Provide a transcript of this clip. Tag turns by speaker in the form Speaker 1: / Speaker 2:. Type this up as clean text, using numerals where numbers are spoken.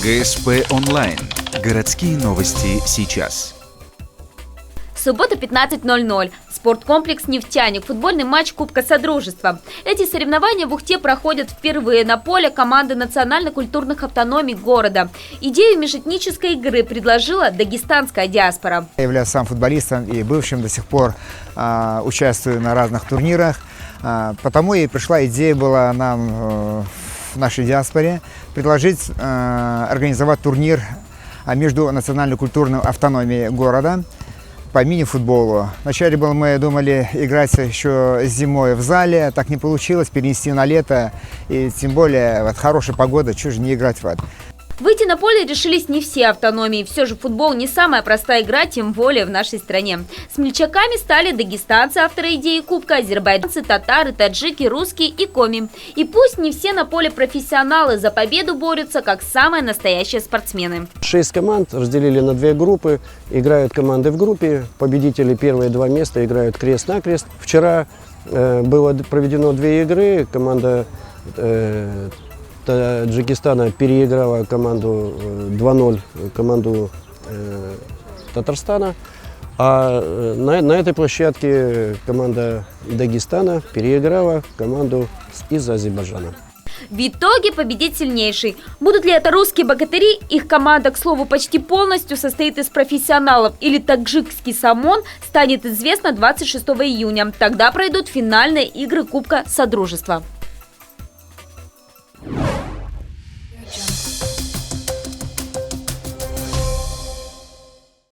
Speaker 1: ГСП онлайн. Городские новости сейчас.
Speaker 2: Суббота, 15:00. Спорткомплекс «Нефтяник». Футбольный матч Кубка Содружества. Эти соревнования в Ухте проходят впервые на поле команды национально-культурных автономий города. Идею межэтнической игры предложила дагестанская диаспора.
Speaker 3: Я являюсь сам футболистом и бывшим, до сих пор участвую на разных турнирах. Потому и пришла идея была нам в нашей диаспоре предложить организовать турнир между национально-культурной автономией города по мини-футболу. Вначале мы думали играть еще зимой в зале, так не получилось, перенести на лето, и тем более хорошая погода, чего же не играть в это.
Speaker 2: Выйти на поле решились не все автономии. Все же футбол не самая простая игра, тем более в нашей стране. Смельчаками стали дагестанцы, авторы идеи Кубка, азербайджанцы, татары, таджики, русские и коми. И пусть не все на поле профессионалы, за победу борются как самые настоящие спортсмены.
Speaker 4: 6 команд разделили на 2 группы. Играют команды в группе. Победители первые 2 места играют крест-накрест. Вчера было проведено 2 игры. Команда Таджикистана переиграла команду 2-0, команду Татарстана. А на этой площадке команда Дагестана переиграла команду из Азербайджана.
Speaker 2: В итоге победит сильнейший. Будут ли это русские богатыри? Их команда, к слову, почти полностью состоит из профессионалов. Или таджикский САМОН станет известно 26 июня. Тогда пройдут финальные игры Кубка Содружества.